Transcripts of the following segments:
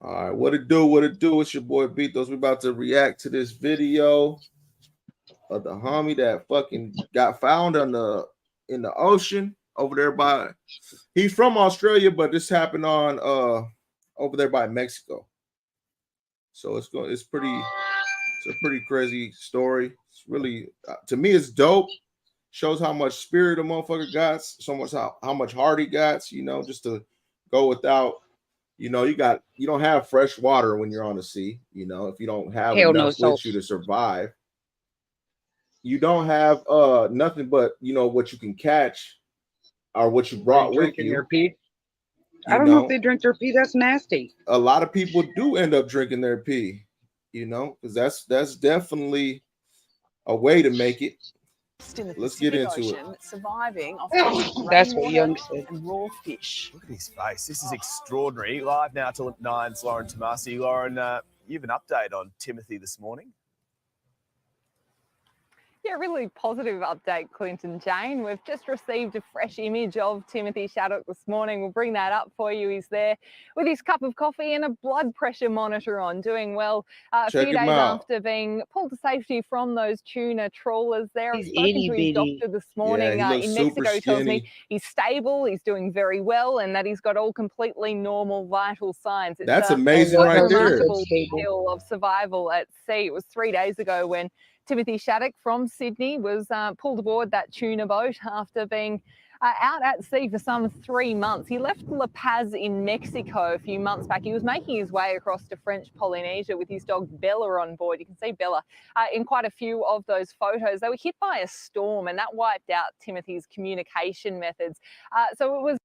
All right, what it do? What it do? It's your boy Beatos. We about to react to this video of the homie that fucking got found on the ocean over there by. He's from Australia, but this happened on over there by Mexico. So it's a pretty crazy story. It's really to me it's dope. Shows how much spirit a motherfucker got, so much how much heart he got. Just to go without. You don't have fresh water when you're on the sea. If you don't have Hell no, enough so with you to survive, you don't have nothing but what you can catch or what you are you brought with drinking you. their pee? I You don't know if know, they drink their pee. That's nasty. a lot of people do end up drinking their pee. Because that's definitely a way to make it. In the Let's get Pacific into it. Ocean, surviving off That's what rainwater Young said. and raw fish. Look at his face. This is extraordinary. Live now till 9's Lauren Tomasi. Lauren, you have an update on Timothy this morning. Yeah, really positive update, Clinton Jane. We've just received a fresh image of Timothy Shattuck this morning. We'll bring that up for you. He's there with his cup of coffee and a blood pressure monitor on, doing well. A Check few him days out. after being pulled to safety from those tuna trawlers there. I've He's spoken to his itty-bitty. doctor this morning Yeah, he looks in super Mexico. He tells me skinny. he's stable, he's doing very well, and that he's got all completely normal vital signs. It's That's I amazing love right how she there. said remarkable stable. tale of survival at sea. It was 3 days ago when Timothy Shattuck from Sydney was pulled aboard that tuna boat after being out at sea for some 3 months. He left La Paz in Mexico a few months back. He was making his way across to French Polynesia with his dog Bella on board. You can see Bella in quite a few of those photos. They were hit by a storm and that wiped out Timothy's communication methods. So it was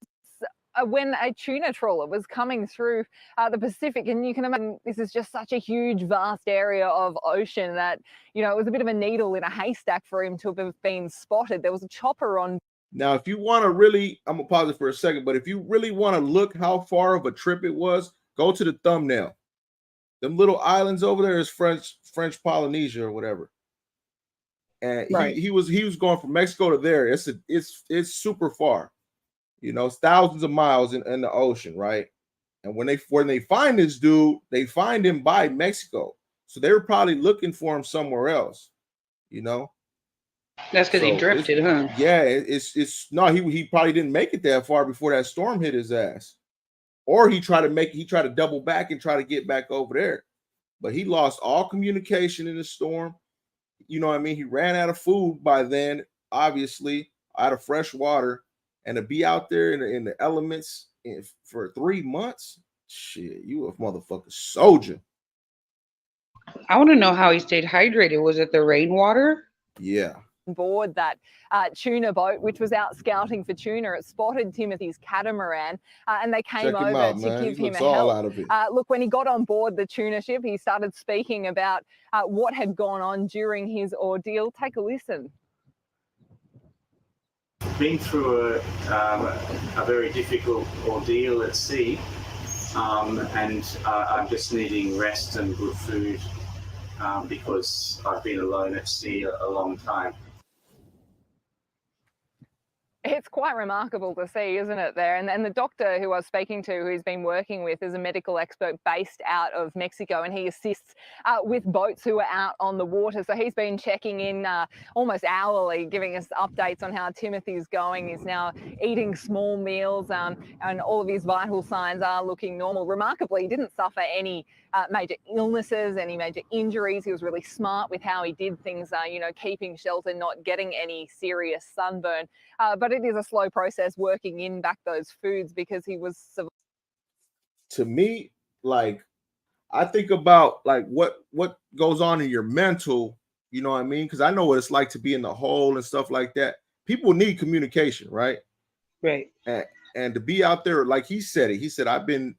when a tuna trawler was coming through the Pacific, and you can imagine this is just such a huge, vast area of ocean that, it was a bit of a needle in a haystack for him to have been spotted. There was a chopper on. Now, if you want to really, I'm gonna pause it for a second, but if you really want to look how far of a trip it was, go to the thumbnail. Them little islands over there is French Polynesia or whatever. And Right. he was going from Mexico to there. It's super far. It's thousands of miles in the ocean, right? And when they find this dude, they find him by Mexico. So they were probably looking for him somewhere else, That's because he So drifted, huh? yeah, it's no, he probably didn't make it that far before that storm hit his ass. Or he tried to double back and try to get back over there. But he lost all communication in the storm. You know what I mean? He ran out of food by then, obviously, out of fresh water. And to be out there in the elements for 3 months, shit, you a motherfucking soldier. I want to know how he stayed hydrated. Was it the rainwater? Yeah. Board that tuna boat, which was out scouting for tuna. It spotted Timothy's catamaran and they came Check him over out, to man. give He him looks a all help. out of it. Look, when he got on board the tuna ship, he started speaking about what had gone on during his ordeal. Take a listen. Been through a very difficult ordeal at sea, and I'm just needing rest and good food because I've been alone at sea a long time. It's quite remarkable to see, isn't it, there? And the doctor who I was speaking to, who he's been working with, is a medical expert based out of Mexico, and he assists with boats who are out on the water. So he's been checking in almost hourly, giving us updates on how Timothy's going. He's now eating small meals, and all of his vital signs are looking normal. Remarkably, he didn't suffer any major illnesses, any major injuries. He was really smart with how he did things, keeping shelter, not getting any serious sunburn. But it is a slow process working in back those foods because he was. To me, like, I think about like what goes on in your mental, you know what I mean? Because I know what it's like to be in the hole and stuff like that. People need communication, right? Right. And to be out there, like he said it. He said, I've been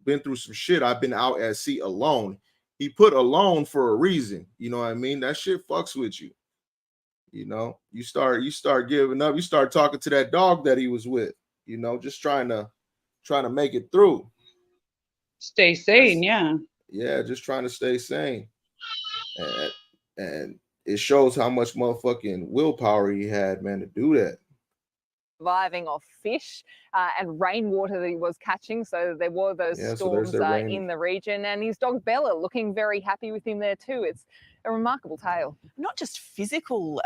through some shit. I've been out at sea alone. He put alone for a reason. You know what I mean? That shit fucks with you. You start giving up. You start talking to that dog that he was with. Just trying to make it through. Stay sane, yeah. Yeah, just trying to stay sane. And it shows how much motherfucking willpower he had, man, to do that. surviving off fish and rainwater that he was catching. So there were those storms in the region, and his dog Bella looking very happy with him there too. It's a remarkable tale. Not just physical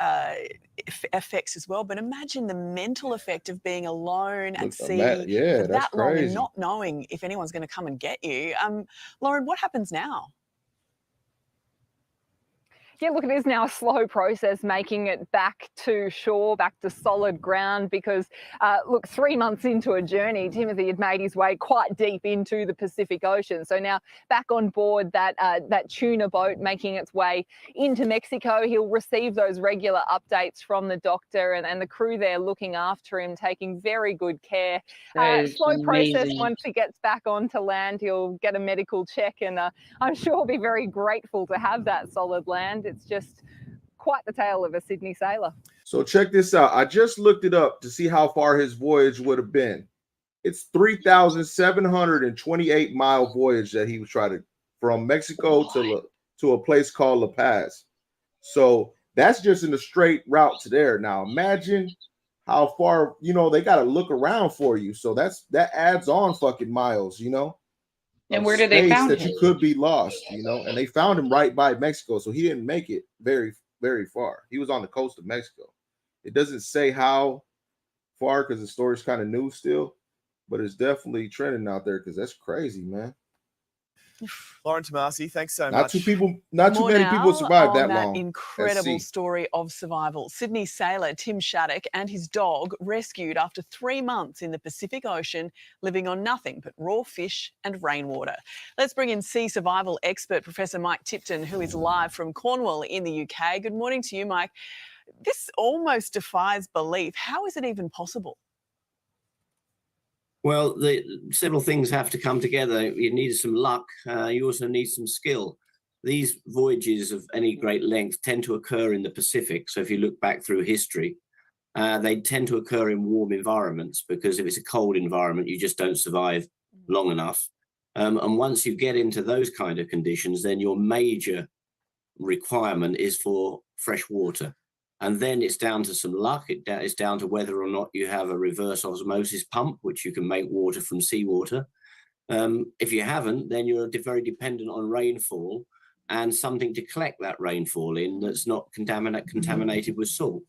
effects as well, but imagine the mental effect of being alone at sea for that long and not knowing if anyone's going to come and get you. Lauren, what happens now? Yeah, look, it is now a slow process making it back to shore, back to solid ground, because, look, 3 months into a journey, Timothy had made his way quite deep into the Pacific Ocean. So now back on board that tuna boat, making its way into Mexico. He'll receive those regular updates from the doctor and the crew there looking after him, taking very good care. Slow process. Once he gets back onto land, he'll get a medical check, and I'm sure he'll be very grateful to have that solid land. It's just quite the tale of a Sydney sailor. So check this out. I just looked it up to see how far his voyage would have been. It's 3,728-mile voyage that he was trying to from Mexico to a place called La Paz. So that's just in a straight route to there. Now imagine how far, they got to look around for you. So that adds on fucking miles, And where did they found that him? You could be lost, and they found him right by Mexico. So he didn't make it very, very far. He was on the coast of Mexico. It doesn't say how far because the story's kind of new still, but it's definitely trending out there because that's crazy, man. Lauren Tomasi, thanks so much. Not too many people survived that long. Incredible story of survival. Sydney sailor Tim Shattuck and his dog rescued after 3 months in the Pacific Ocean, living on nothing but raw fish and rainwater. Let's bring in sea survival expert Professor Mike Tipton, who is live from Cornwall in the UK. Good morning to you, Mike. This almost defies belief. How is it even possible? Well, several things have to come together. You need some luck. You also need some skill. These voyages of any great length tend to occur in the Pacific. So if you look back through history, they tend to occur in warm environments because if it's a cold environment, you just don't survive long enough. And once you get into those kind of conditions, then your major requirement is for fresh water. And then it's down to some luck. It's down to whether or not you have a reverse osmosis pump, which you can make water from seawater. If you haven't, then you're very dependent on rainfall and something to collect that rainfall in that's not contaminated with salt.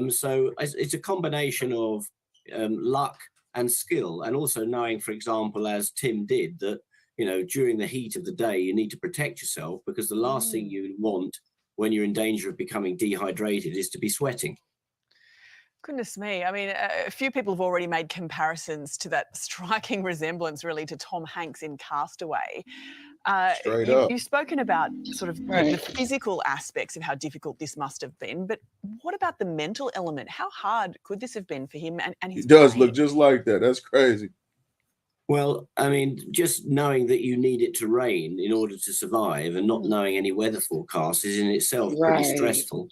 So it's a combination of luck and skill, and also knowing, for example, as Tim did, that during the heat of the day, you need to protect yourself because the last thing you want when you're in danger of becoming dehydrated is to be sweating. Goodness me. I mean, a few people have already made comparisons to that striking resemblance really to Tom Hanks in Castaway. Straight up. You've spoken about sort of the physical aspects of how difficult this must have been, but what about the mental element? How hard could this have been for him and his does brain? Look just like that. That's crazy. Well, I mean, just knowing that you need it to rain in order to survive and not knowing any weather forecast is in itself pretty stressful.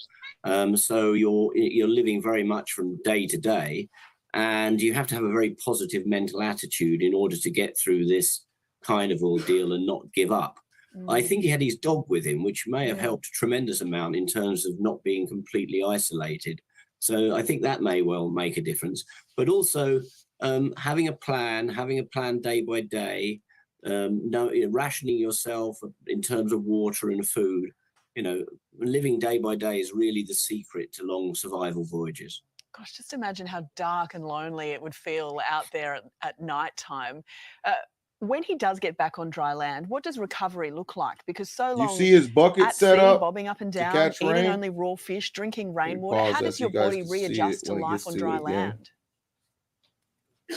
So you're living very much from day to day, and you have to have a very positive mental attitude in order to get through this kind of ordeal and not give up. I think he had his dog with him, which may have helped a tremendous amount in terms of not being completely isolated. So I think that may well make a difference. But also having a plan day by day, rationing yourself in terms of water and food, living day by day is really the secret to long survival voyages. Gosh, just imagine how dark and lonely it would feel out there at night time. When he does get back on dry land, what does recovery look like? Because so long you see his bucket at set sea, up, bobbing up and down, eating rain. only raw fish, drinking rainwater. How does your body readjust to life on dry land?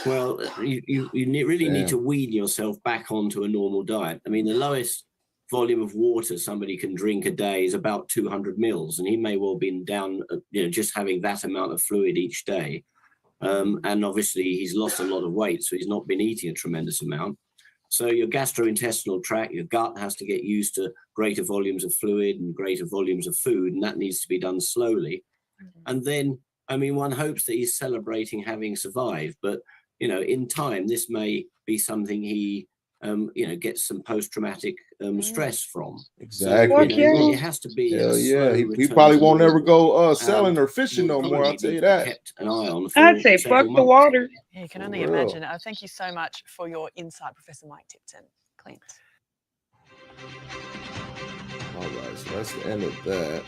Well, you really need to wean yourself back onto a normal diet. I mean, the lowest volume of water somebody can drink a day is about 200 mils, and he may well be down, just having that amount of fluid each day. And obviously, he's lost a lot of weight, so he's not been eating a tremendous amount. So your gastrointestinal tract, your gut has to get used to greater volumes of fluid and greater volumes of food, and that needs to be done slowly. And then, I mean, one hopes that he's celebrating having survived, but in time, this may be something he gets some post-traumatic stress from. Exactly. So, it has to be. Hell a yeah. slow He return probably to won't ever normal. go selling or fishing no more. I'll Probably tell you needs to be that. kept an eye on for I'd say several fuck the months. water. Yeah, you can For only real. imagine. Thank you so much for your insight, Professor Mike Tipton. Clint. All right, so that's the end of that.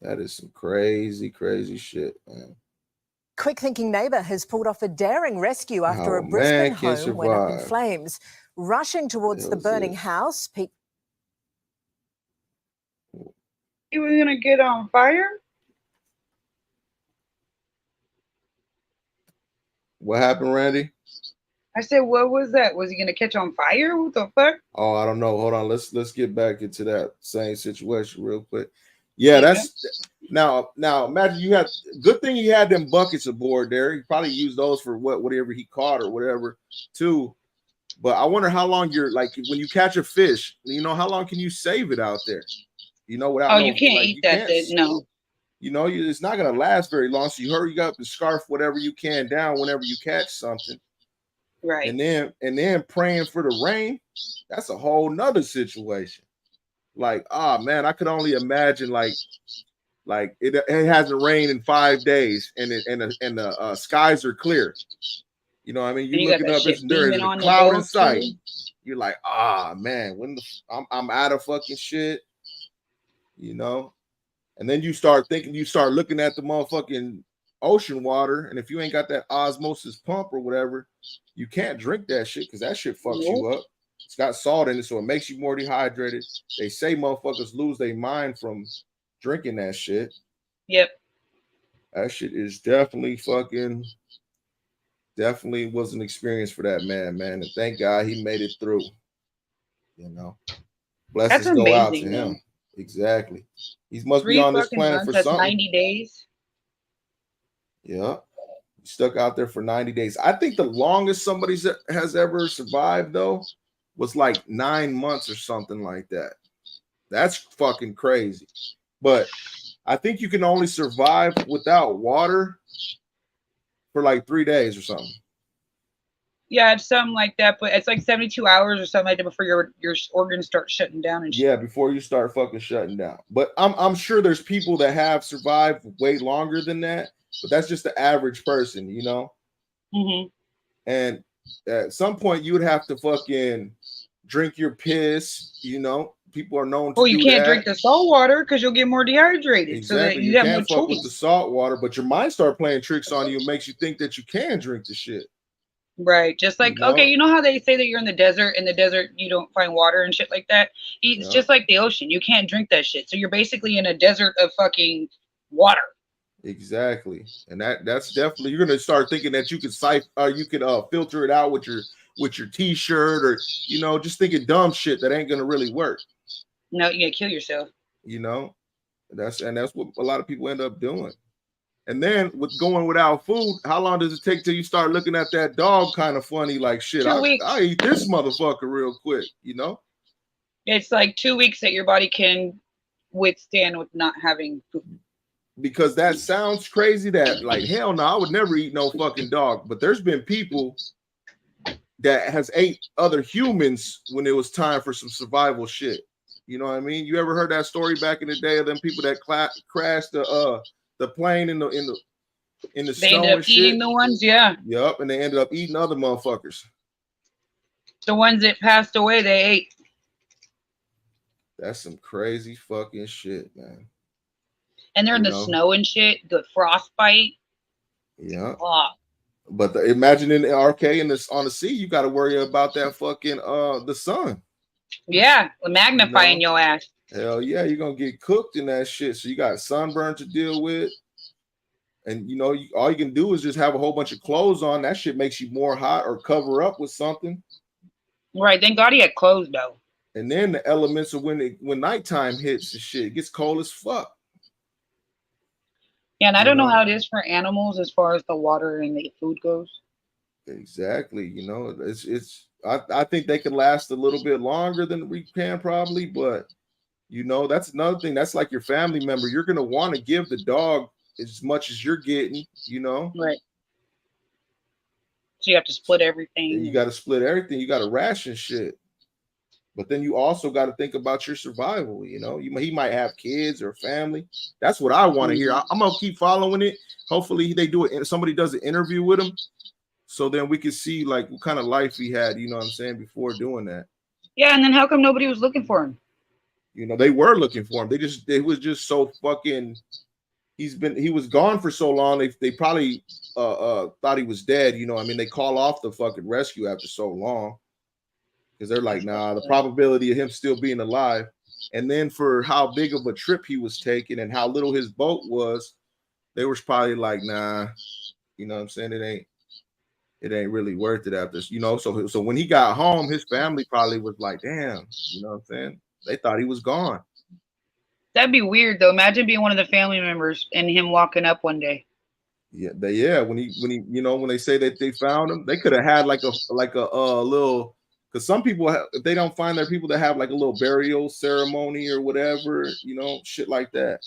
That is some crazy, crazy shit, man. Quick-thinking neighbour has pulled off a daring rescue after a Brisbane home went up in flames. Rushing towards the burning house, You were gonna get on fire? What happened, Randy? I said, what was that? Was he gonna catch on fire? What the fuck? Oh, I don't know. Hold on. Let's get back into that same situation real quick. Yeah, that's now imagine you had good thing you had them buckets aboard there. He probably used those for whatever he caught or whatever too. But I wonder how long you're like when you catch a fish, how long can you save it out there? Without you can't eat that then, no. It's not gonna last very long. So you hurry up and scarf whatever you can down whenever you catch something. Right. And then praying for the rain, that's a whole nother situation. Like, man, I could only imagine like it hasn't rained in 5 days and the skies are clear. You know what I mean? You're looking up, there is a cloud in sight. You're like, man, I'm out of fucking shit, and then you start looking at the motherfucking ocean water, and if you ain't got that osmosis pump or whatever, you can't drink that shit because that shit fucks you up. It's got salt in it, so it makes you more dehydrated. They say motherfuckers lose their mind from drinking that shit. Yep. That shit is definitely was an experience for that man, and thank God he made it through. Blessings go out to him. Man. Exactly. He must be on this planet for something. 90 days. Yeah. Stuck out there for 90 days. I think the longest somebody has ever survived though was like 9 months or something like that. That's fucking crazy. But I think you can only survive without water for like 3 days or something. Yeah, it's something like that, but it's like 72 hours or something like that before your organs start shutting down and shit. Yeah, before you start fucking shutting down. But I'm sure there's people that have survived way longer than that, but that's just the average person, Mm-hmm. And at some point you would have to fucking drink your piss, People are known to you can't drink the salt water because you'll get more dehydrated. Exactly. So that you have can't no fuck choice. with the salt water, but your mind start playing tricks on you and makes you think that you can drink the shit. Right. Just like, okay, you know how they say that you're in the desert you don't find water and shit like that? It's just like the ocean. You can't drink that shit. So you're basically in a desert of fucking water. Exactly. And that's definitely, you're going to start thinking that you could filter it out with your t-shirt or, just thinking dumb shit that ain't going to really work. No, you gotta kill yourself. That's what a lot of people end up doing. And then with going without food, how long does it take till you start looking at that dog kind of funny, like shit? 2 weeks. I eat this motherfucker real quick, It's like 2 weeks that your body can withstand with not having food. Because that sounds crazy. That like hell no, I would never eat no fucking dog. But there's been people that has ate other humans when it was time for some survival shit. You know what I mean? You ever heard that story back in the day of them people that crashed the plane in the they snow ended up and eating shit? The ones, yeah. Yep, and they ended up eating other motherfuckers. The ones that passed away, they ate. That's some crazy fucking shit, man. And they're in the snow and shit, the frostbite. Yeah. Oh. But imagine in the RK on the sea, you got to worry about that fucking the sun. Yeah, magnifying your ass. Hell yeah, you're gonna get cooked in that shit. So you got sunburn to deal with, and all you can do is just have a whole bunch of clothes on. That shit makes you more hot, or cover up with something. Right. Thank God he had clothes though. And then the elements of when nighttime hits and shit, it gets cold as fuck. Yeah, and I don't know how it is for animals as far as the water and the food goes. Exactly. It's I think they can last a little bit longer than we can probably, but that's another thing. That's like your family member. You're gonna want to give the dog as much as you're getting, Right. So you have to split everything. You got to split everything. You got to ration shit. But then you also got to think about your survival. You know, he might have kids or family. That's what I want to hear. I'm gonna keep following it. Hopefully they do it and somebody does an interview with him, so then we can see like what kind of life he had. You know what I'm saying, before doing that. Yeah, and then how come nobody was looking for him? You know, they were looking for him. They was just so fucking. He was gone for so long. They probably thought he was dead. You know, I mean, they call off the fucking rescue after so long. Because they're like, nah, the probability of him still being alive. And then for how big of a trip he was taking and how little his boat was, they were probably like, nah, you know what I'm saying? It ain't really worth it after this, you know. So when he got home, his family probably was like, damn, you know what I'm saying? They thought he was gone. That'd be weird though. Imagine being one of the family members and him walking up one day. Yeah, when he you know, when they say that they found him, they could have had like a little. Because some people, if they don't find their people, that have like a little burial ceremony or whatever, you know, shit like that.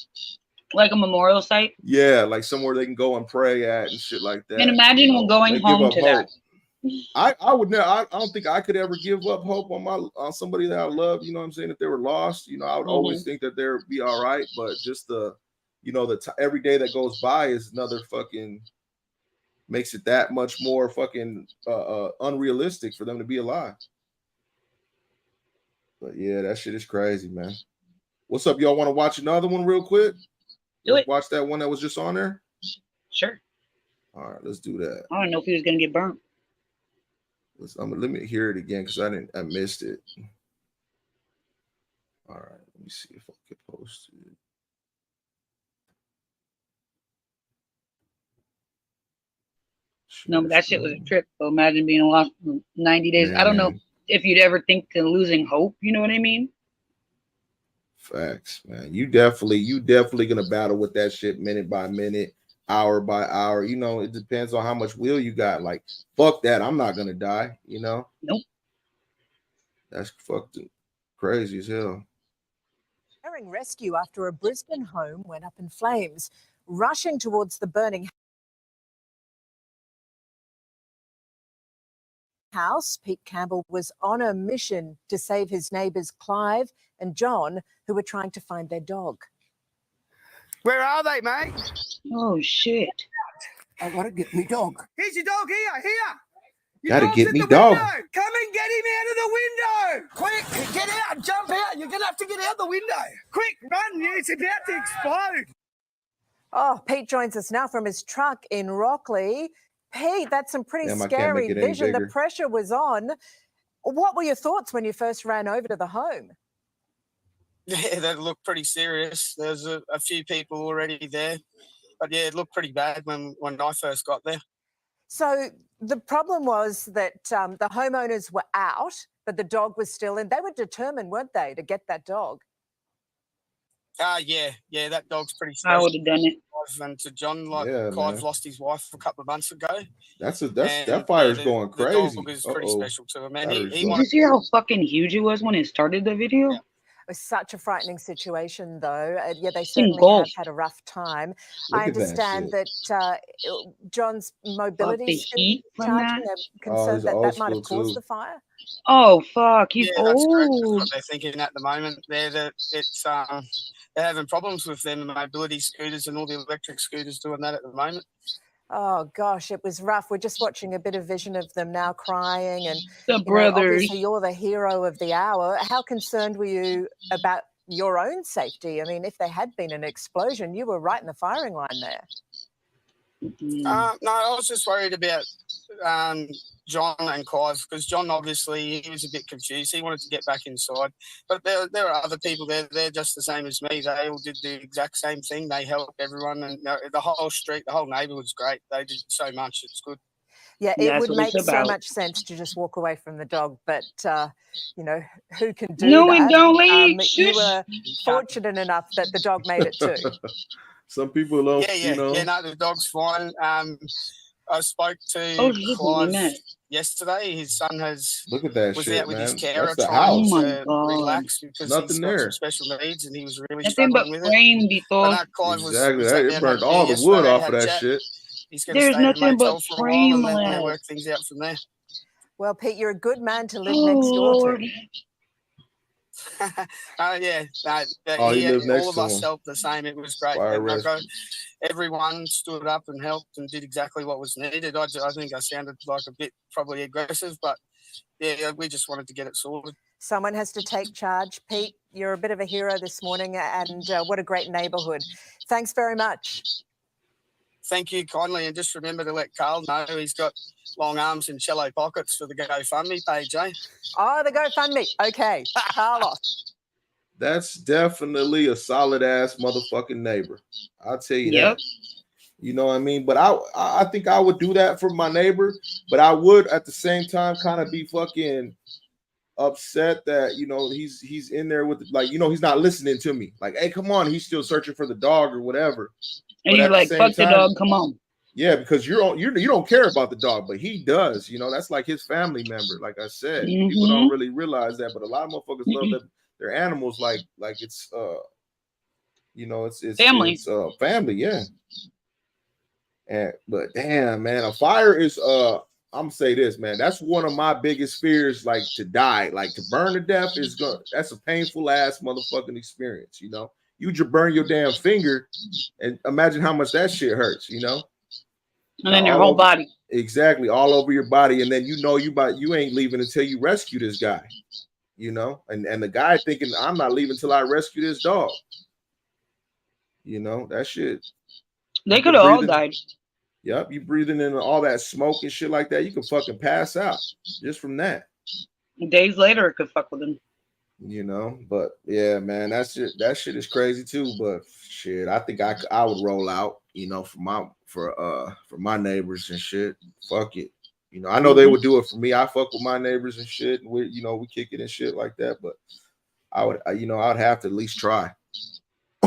Like a memorial site? Yeah, like somewhere they can go and pray at and shit like that. And imagine him going home to that. I would never. I don't think I could ever give up hope on somebody that I love. You know what I'm saying? If they were lost, you know, I would always think that they'd be all right. But just you know, every day that goes by is another fucking makes it that much more fucking unrealistic for them to be alive. But yeah, that shit is crazy, man. What's up? Y'all want to watch another one real quick? Watch that one that was just on there? Sure. All right, let's do that. I don't know if he was gonna get burnt. Let me hear it again because I missed it. All right, let me see if I can post it. No, but that shit was a trip. So imagine being lost for 90 days. Man. I don't know if you'd ever think to losing hope. You know what I mean? Facts, man. You definitely gonna battle with that shit minute by minute, hour by hour. You know, it depends on how much will you got. Like, fuck that. I'm not gonna die. You know? Nope. That's fucking crazy as hell. Rescue after a Brisbane home went up in flames, rushing towards the burning house. Pete Campbell was on a mission to save his neighbours Clive and John, who were trying to find their dog. Where are they, mate? Oh shit! I gotta get me dog. Here's your dog. Here. Gotta get me dog. Window. Come and get him out of the window. Quick, get out, jump out. You're gonna have to get out the window. Quick, run! It's about to explode. Oh, Pete joins us now from his truck in Rockley. Pete, that's some pretty scary vision. The pressure was on. What were your thoughts when you first ran over to the home? Yeah, that looked pretty serious. There's a few people already there. But yeah, it looked pretty bad when I first got there. So the problem was that the homeowners were out, but the dog was still in. They were determined, weren't they, to get that dog? Yeah, that dog's pretty special. I would have done it. And to John, Clive lost his wife a couple of months ago. That fire's going crazy. The dog is pretty special to him. Man, Did you see how fucking huge it was when it started the video? Yeah. It was such a frightening situation, though. Yeah, they certainly have had a rough time. I understand that John's mobility is charging. They're concerned that might have caused the fire. Oh fuck, he's old. That's correct. That's what they're thinking at the moment. They're having problems with their mobility scooters and all the electric scooters doing that at the moment. Oh gosh, it was rough. We're just watching a bit of vision of them now crying, and the brothers. Obviously, you're the hero of the hour. How concerned were you about your own safety? I mean, if there had been an explosion, you were right in the firing line there. No, I was just worried about John and Clive, because John, obviously, he was a bit confused. He wanted to get back inside. But there are other people there. They're just the same as me. They all did the exact same thing. They helped everyone. And the whole street, the whole neighbourhood's great. They did so much. It's good. Yeah, it would make so much sense to just walk away from the dog. But, who can do that? No, and don't leave. You were fortunate enough that the dog made it too. Some people don't, Yeah, no, the dog's fine. I spoke to Clive yesterday. His son was out with his carer trying to relax because he's got some special needs and he was really struggling with it. Exactly. It burned all the wood off of that shit. he's going to There's stay in a nothing motel but for a while and then frameless. work things out from there. Well, Pete, you're a good man to live next door Lord. to. Yeah. He lived next all of to us him. felt the same. It was great. Fire And rescue. everyone stood up and helped and did exactly what was needed. I think I sounded like a bit probably aggressive, but yeah, we just wanted to get it sorted. Someone has to take charge. Pete, you're a bit of a hero this morning, and what a great neighbourhood. Thanks very much. Thank you kindly, and just remember to let Carl know he's got long arms and shallow pockets for the GoFundMe page, eh? Oh, the GoFundMe. Okay, Carlos. That's definitely a solid ass motherfucking neighbor. I'll tell you that. You know what I mean? But I think I would do that for my neighbor, but I would at the same time kind of be fucking upset that, you know, he's in there with, like, you know, he's not listening to me. Like, hey, come on, he's still searching for the dog or whatever. And you're like, fuck the dog, come on. Yeah, because you don't care about the dog, but he does. You know, that's like his family member. Like I said, people don't really realize that, but a lot of motherfuckers love their animals like it's you know, it's family. It's family, yeah. But damn, man, a fire is I'm gonna say this, man. That's one of my biggest fears, like to die, like to burn to death that's a painful ass motherfucking experience, you know. You just burn your damn finger and imagine how much that shit hurts, you know. And then your whole body. Exactly, all over your body, and then you know you ain't leaving until you rescue this guy, you know, and the guy thinking I'm not leaving until I rescue this dog. You know, that shit. They could have all died. Yep, you breathing in all that smoke and shit like that, you can fucking pass out just from that. Days later, it could fuck with him. You know, but yeah, man, that shit is crazy too. But shit, I think I would roll out, you know, for my neighbors and shit. Fuck it, you know. I know they would do it for me. I fuck with my neighbors and shit, and we kick it and shit like that. But I would, you know, I'd have to at least try.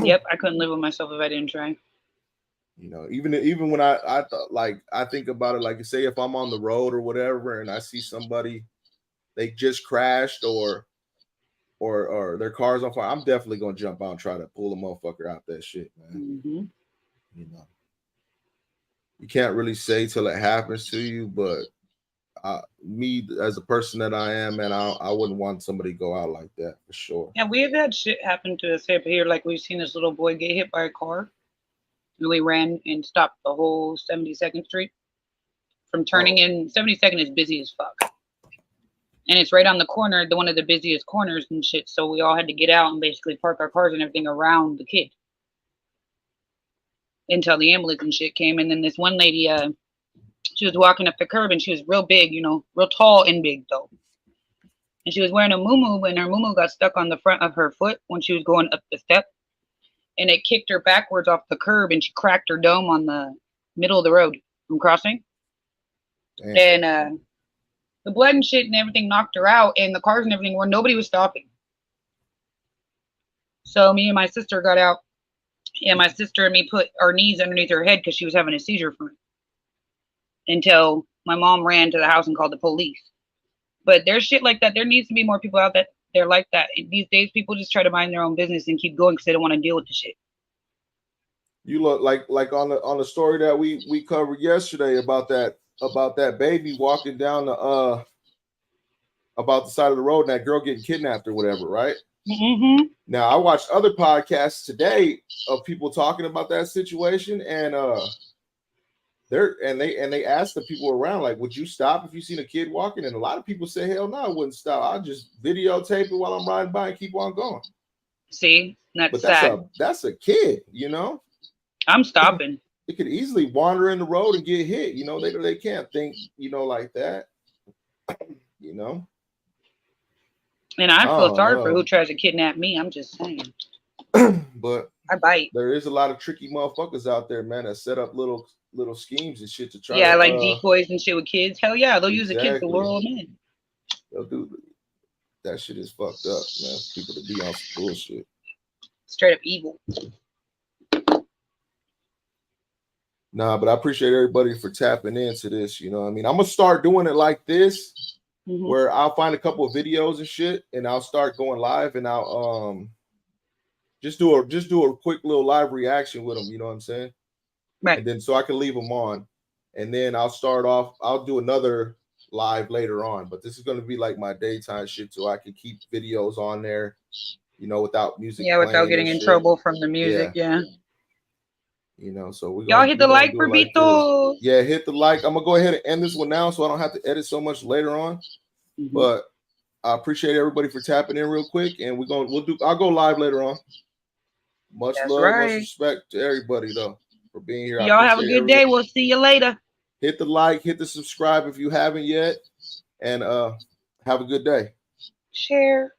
Yep, I couldn't live with myself if I didn't try. You know, even when I think about it, like say if I'm on the road or whatever, and I see somebody, they just crashed or their car's on fire, I'm definitely gonna jump out and try to pull a motherfucker out that shit, man. You know, you can't really say till it happens to you, but me as a person that I am, man, I wouldn't want somebody to go out like that for sure. Yeah, we've had shit happen to us here. Like we've seen this little boy get hit by a car. We ran and stopped the whole 72nd Street from turning in. 72nd is busy as fuck. And it's right on the corner, one of the busiest corners and shit. So we all had to get out and basically park our cars and everything around the kid until the ambulance and shit came. And then this one lady, she was walking up the curb and she was real big, you know, real tall and big though. And she was wearing a muumuu, and her muumuu got stuck on the front of her foot when she was going up the step. And it kicked her backwards off the curb, and she cracked her dome on the middle of the road from crossing. Damn. And the blood and shit and everything knocked her out, and the cars and everything where nobody was stopping. So me and my sister got out, and my sister and me put our knees underneath her head because she was having a seizure from it. Until my mom ran to the house and called the police. But there's shit like that. There needs to be more people out there like that. These days, people just try to mind their own business and keep going because they don't want to deal with the shit. You look like on the story that we covered yesterday about that baby walking down about the side of the road and that girl getting kidnapped or whatever, right? Now I watched other podcasts today of people talking about that situation, and they asked the people around, like, would you stop if you seen a kid walking? And a lot of people say, hell no, I wouldn't stop. I'll just videotape it while I'm riding by and keep on going. See, that's sad. That's a kid, you know. I'm stopping. It could easily wander in the road and get hit. You know, they can't think, you know, like that. You know. And I feel sorry for who tries to kidnap me. I'm just saying. But I bite. There is a lot of tricky motherfuckers out there, man, that set up little schemes and shit to try. Yeah, like decoys and shit with kids. Hell yeah, they'll use the kids to lure them in. They'll do that. Shit is fucked up, man. People to be on some bullshit. Straight up evil. Nah, but I appreciate everybody for tapping into this. You know what I mean? I'm gonna start doing it like this, where I'll find a couple of videos and shit, and I'll start going live, and I'll just do a quick little live reaction with them. You know what I'm saying? Right. And then so I can leave them on, and then I'll start off. I'll do another live later on, but this is going to be like my daytime shit, so I can keep videos on there, you know, without music. Yeah, without getting in trouble from the music. Yeah. You know, so we're y'all hit the like for Beto. Yeah, hit the like. I'm gonna go ahead and end this one now, so I don't have to edit so much later on. But I appreciate everybody for tapping in real quick, and I'll go live later on. Much love, much respect to everybody though for being here. Y'all have a good day. We'll see you later. Hit the like, hit the subscribe if you haven't yet, and have a good day. Share.